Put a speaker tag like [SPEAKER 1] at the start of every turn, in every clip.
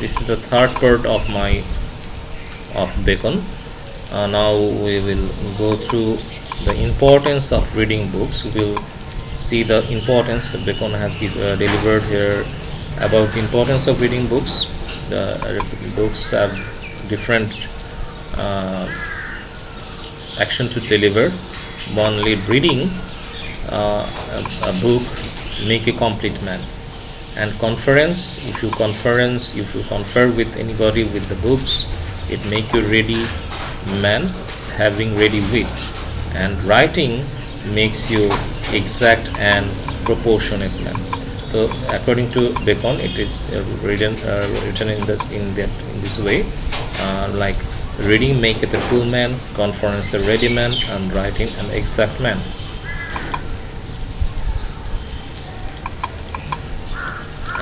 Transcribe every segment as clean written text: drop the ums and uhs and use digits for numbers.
[SPEAKER 1] this is the third part of Bacon. Now we will go through the importance of reading books. We will see the importance Bacon has delivered here about the importance of reading books. The books have different action to deliver. Only reading a book make a complete man. And if you confer with anybody with the books, it make you ready man, having ready wit. And writing makes you exact and proportionate man. So according to Bacon, it is written in this way, like reading maketh a full man, conference a ready man, and writing an exact man.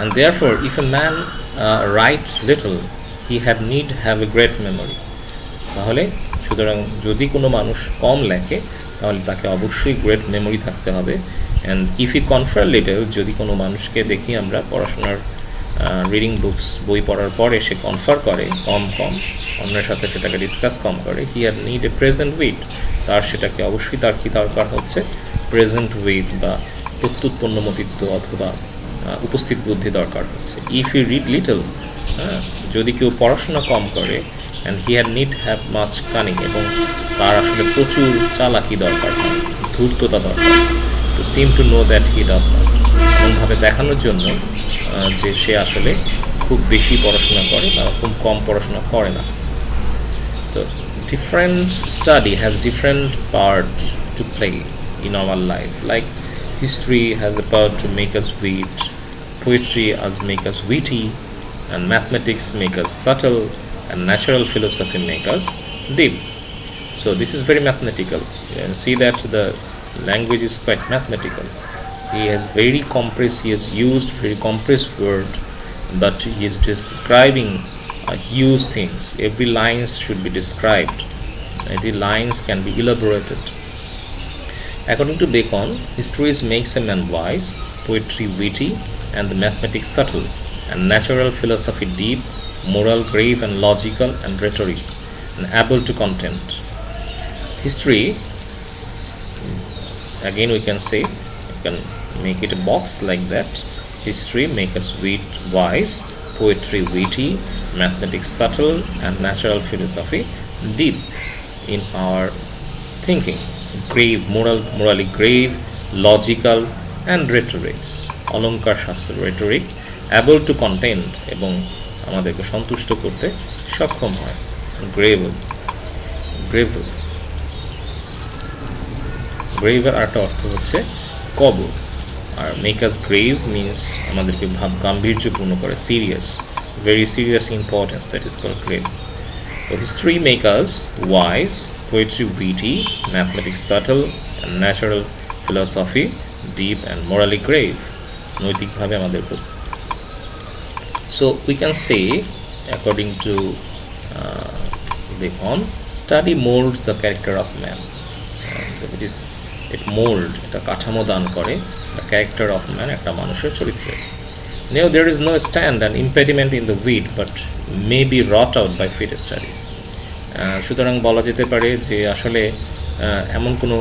[SPEAKER 1] And therefore, if a man write little, he had need have a great memory. তাহলে সুতরাং যদি কোনো মানুষ কম লেখে তাহলে তাকে অবশ্যই great memory থাকতে হবে। অ্যান্ড ইফ ই কনফার লিটল, যদি কোনো মানুষকে দেখি আমরা পড়াশোনার রিডিং বুকস বই পড়ার পরে সে কনফার করে কম অন্যের সাথে সেটাকে ডিসকাস কম করে, he had need a present wit, তার সেটাকে অবশ্যই তার কি দরকার হচ্ছে প্রেজেন্ট উইট বা প্রত্যুৎপন্নমতিত্ব অথবা উপস্থিত বুদ্ধি দরকার হচ্ছে। ইফ ইউ রিড লিটল, যদি কেউ পড়াশোনা কম করে, and he had need have much cunning, এবং তার আসলে প্রচুর চালাকি দরকার হয়, ধূর্ততা দরকার, to seem to know that he does not, এমনভাবে দেখানোর জন্য যে সে আসলে খুব বেশি পড়াশোনা করে বা খুব কম পড়াশোনা করে না। তো different study has different part to play in our life, like history has a power to make us wit, poetry as make us witty, and mathematics make us subtle, and natural philosophy make us deep. So this is very mathematical. You can see that the language is quite mathematical. He has used very compressed word, but he is describing huge things. Every lines should be described. Every lines can be elaborated. According to Bacon, history makes a man wise, poetry witty, and the mathematics subtle, and natural philosophy deep, moral grave, and logical, and rhetoric, and able to content. History, again we can say, you can make it a box like that. History make us wise, poetry witty, mathematics subtle, and natural philosophy deep in our thinking. Grave, morally grave, logical, and rhetorics, অলঙ্কার শাস্ত্র, rhetoric, able to content, এবং আমাদেরকে সন্তুষ্ট করতে সক্ষম হয়। গ্রেভের একটা অর্থ হচ্ছে কবর, আর মেক আস গ্রেভ মিনস আমাদেরকে গাম্ভীর্যপূর্ণ করে, serious, very serious importance, that is called grave. So history make us wise, poetry witty, mathematics subtle, and natural philosophy deep, and morally grave, নৈতিকভাবে আমাদের খুব। So we can say, according to Bacon, study molds the character of man. এটা কাঠামো দান করে the character of man, একটা মানুষের চরিত্রে। Now there is no stand and impediment in the wheat, but may be wrought out by fit studies. সুতরাং বলা যেতে পারে যে আসলে এমন কোনো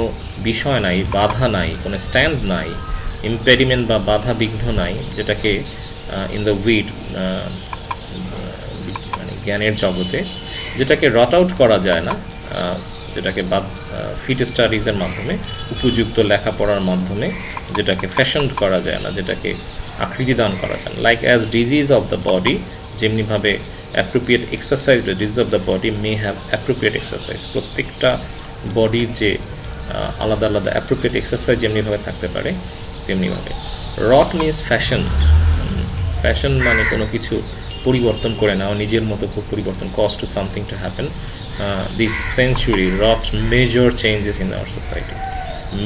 [SPEAKER 1] বিষয় নাই, বাধা নাই, কোনো স্ট্যান্ড নাই, ইম্পেডিমেন্ট বা বাধা বিঘ্ন নাই, যেটাকে ইন দ্য উইড মানে জ্ঞানের জগতে যেটাকে রট আউট করা যায় না, যেটাকে ফিট স্টাডিজের মাধ্যমে, উপযুক্ত লেখাপড়ার মাধ্যমে যেটাকে ফ্যাশন করা যায় না, যেটাকে আকৃতি দান করা যায় না। Like as disease of the body, যেমনিভাবে appropriate exercise, disease of the body may have appropriate exercise, প্রত্যেকটা বডির যে আলাদা আলাদা অ্যাপ্রোপ্রিয়েট এক্সারসাইজ যেমনিভাবে থাকতে পারে তেমনিভাবে। রট মিনস ফ্যাশন, ফ্যাশন মানে কোনো কিছু পরিবর্তন করে নেওয়া, নিজের মতো খুব পরিবর্তন, cause to something to happen. This century wrought major changes in our society,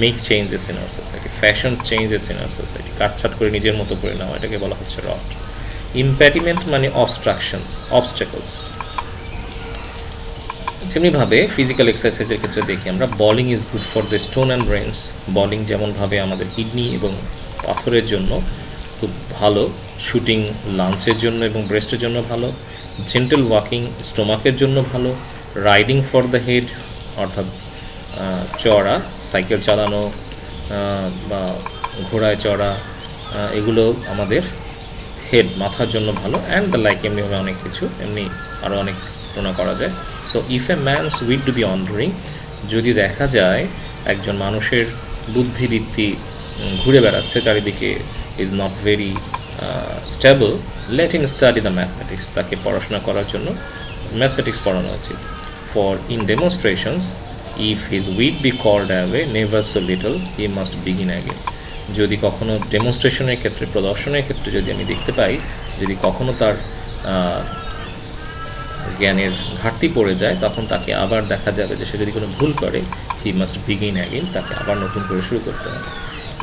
[SPEAKER 1] make changes in our society, fashion changes in our society, কাটছাট করে নিজের মতো করে নেওয়া, এটাকে বলা হচ্ছে রট। ইম্প্যাডিমেন্ট মানে অবস্ট্রাকশনস, অবস্টেকলস। তেমনিভাবে ফিজিক্যাল এক্সারসাইজের ক্ষেত্রে দেখি আমরা, bowling is good for the stone and brains, bowling যেমনভাবে আমাদের কিডনি এবং পাথরের জন্য খুব ভালো শুটিং লাঞ্চের জন্য এবং ব্রেস্টের জন্য ভালো, জেন্টেল ওয়াকিং স্টোমাকের জন্য ভালো, রাইডিং ফর দ্য হেড অর্থাৎ চড়া সাইকেল চালানো বা ঘোড়ায় চড়া এগুলো আমাদের হেড মাথার জন্য ভালো, অ্যান্ড দ্য লাইক এমনিভাবে অনেক কিছু এমনি আরও অনেক তুলনা করা যায়। So if a man's wit to be wandering, যদি দেখা যায় একজন মানুষের বুদ্ধিবৃত্তি ঘুরে বেড়াচ্ছে চারিদিকে, is not very stable, let him study the mathematics, তাকে পড়াশোনা করার জন্য ম্যাথমেটিক্স পড়ানো উচিত। For in demonstrations if his wit be called away never so little he must begin again. যদি কখনো ডেমনস্ট্রেশনের ক্ষেত্রে প্রদর্শনের ক্ষেত্রে যদি আমি দেখতে পাই যদি কখনো তার জ্ঞানের ঘাটতি পড়ে যায় তখন তাকে আবার দেখা যাবে যে সে যদি কোনো ভুল করে হি মাস্ট বিগিন অ্যাগেন, তাকে আবার নতুন করে শুরু করতে হবে।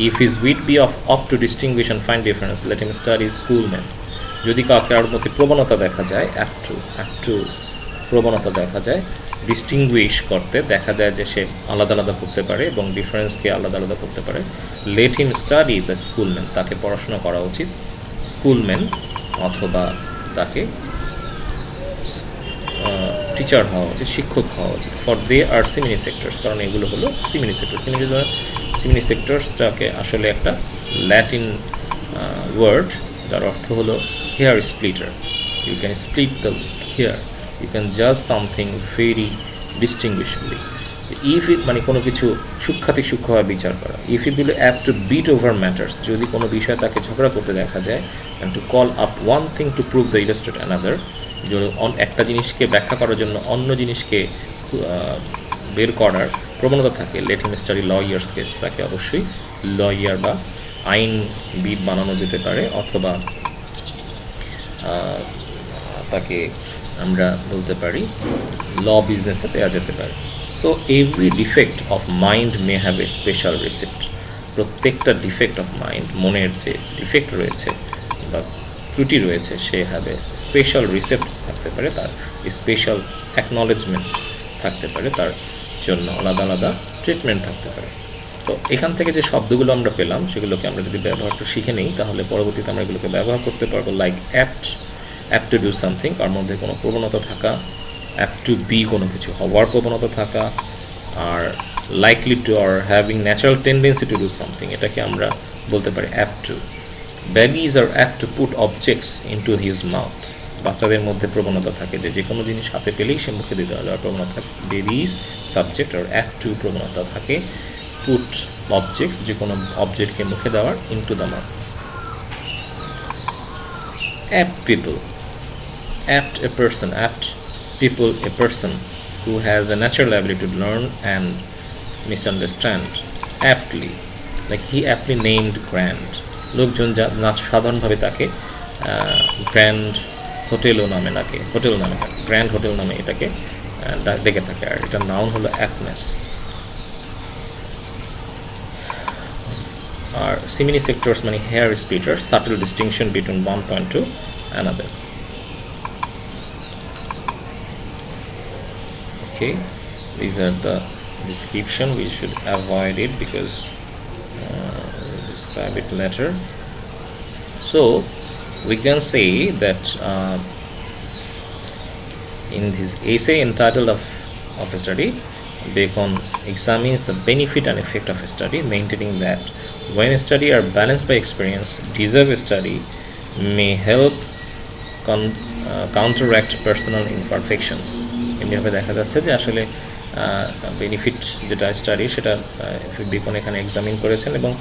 [SPEAKER 1] If his wit be of to distinguish and find difference let him study schoolman. যদি কাউকে আর মধ্যে প্রবণতা দেখা যায় একটু প্রবণতা দেখা যায় ডিস্টিংগুইশ করতে, দেখা যায় যে সে আলাদা আলাদা করতে পারে এবং ডিফারেন্সকে আলাদা আলাদা করতে পারে, লেট হিম স্টাডি দ্য স্কুলম্যান, তাকে পড়াশোনা করা উচিত স্কুলম্যান, অথবা তাকে টিচার হওয়া উচিত, শিক্ষক হওয়া উচিত। ফর দে আর সিমিনি সেক্টরস, কারণ এগুলো হলো সিমিনি সেক্টর। সিমিনি সেক্টরসটাকে আসলে একটা ল্যাটিন ওয়ার্ড যার অর্থ হলো hair splitter. You can split the hair, you can জাজ something very distinguishably. If it মানে কোনো কিছু সূক্ষ্মভাবে বিচার করা। If it will apt to beat over matters, যদি কোনো বিষয় তাকে ঝগড়া করতে দেখা যায়, and to call up one thing to prove the illustrate another, একটা জিনিসকে ব্যাখ্যা করার জন্য অন্য জিনিসকে বের করার প্রবণতা থাকে, late him study lawyers case, তাকে অবশ্যই লয়ার বা আইনবিদ বানানো যেতে পারে, অথবা তাকে আমরা বলতে পারি ল বিজনেসে দেওয়া যেতে পারে। So every defect of mind may have a special receipt, প্রত্যেকটা ডিফেক্ট অফ মাইন্ড, মনের যে ডিফেক্ট রয়েছে বা ত্রুটি রয়েছে, সে হ্যাভে স্পেশাল রিসেপ্ট থাকতে পারে, তার স্পেশাল অ্যাকনলেজমেন্ট থাকতে পারে, তার জন্য আলাদা আলাদা ট্রিটমেন্ট থাকতে পারে। তো এখান থেকে যে শব্দগুলো আমরা পেলাম সেগুলোকে আমরা যদি ব্যবহারটা শিখে নিই তাহলে পরবর্তীতে আমরা এগুলোকে ব্যবহার করতে পারবো। Like apt two do something, তার মধ্যে কোনো প্রবণতা থাকা, অ্যাপ্ট টু বি কোনো কিছু হওয়ার প্রবণতা থাকা, আর likely to or having natural tendency to do something, এটাকে আমরা বলতে পারি apt to. Babies are apt to put objects into his mouth, বাচ্চাদের মধ্যে প্রবণতা থাকে যে কোনো জিনিস হাতে পেলেই সে মুখে দিতে দেওয়ার প্রবণতা থাকে। Babies subject are apt to প্রবণতা থাকে পুট অবজেক্টস, যে কোনো অবজেক্টকে মুখে দেওয়ার, into the mouth. apt people, apt a person, apt people a person who has a natural ability to learn and misunderstand, aptly, like he aptly named Grant, লোকজন সাধারণভাবে তাকে grand hotel নামে ডাকে, grand hotel নামে এটাকে ডেকে থাকে, আর এটার নাউন হলো অ্যাপনেস। আর সিমিনি সেক্টরস মানে hair splitter, subtle distinction between one point to another. Okay, these are the description. We should avoid it because describe it later. So we can say that in his essay entitled of a study, Bacon examines the benefit and effect of a study, maintaining that when a study are balanced by experience, deserve a study may help counteract personal imperfections. এমনিভাবে দেখা যাচ্ছে যে আসলে benefit যেটা study সেটা beacon এখানে examine করেছেন এবং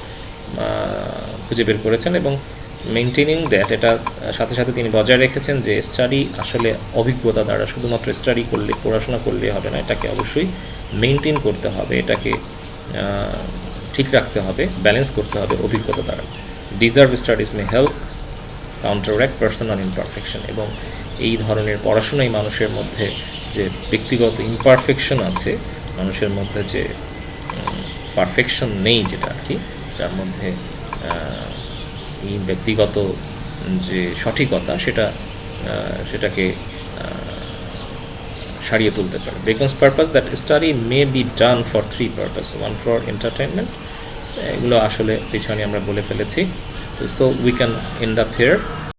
[SPEAKER 1] খুঁজে বের করেছেন, এবং মেনটেনিং দ্যাট, এটা সাথে সাথে তিনি বজায় রেখেছেন যে স্টাডি আসলে অভিজ্ঞতা দ্বারা, শুধুমাত্র স্টাডি করলে পড়াশোনা করলে হবে না, এটাকে অবশ্যই মেনটেন করতে হবে, এটাকে ঠিক রাখতে হবে, ব্যালেন্স করতে হবে অভিজ্ঞতা দ্বারা। Deserve studies may help counteract personal imperfection, এবং এই ধরনের পড়াশোনাই মানুষের মধ্যে যে ব্যক্তিগত ইমপারফেকশন আছে, মানুষের মধ্যে যে পারফেকশন নেই যেটা আর কি, যার মধ্যে এই ব্যক্তিগত যে সঠিকতা সেটাকে সারিয়ে তুলতে পারে। Bacon's purpose that study may be done for 3 purpose, 1 for entertainment, এগুলো আসলে পিছনে আমরা বলে ফেলেছি। So we can end up here.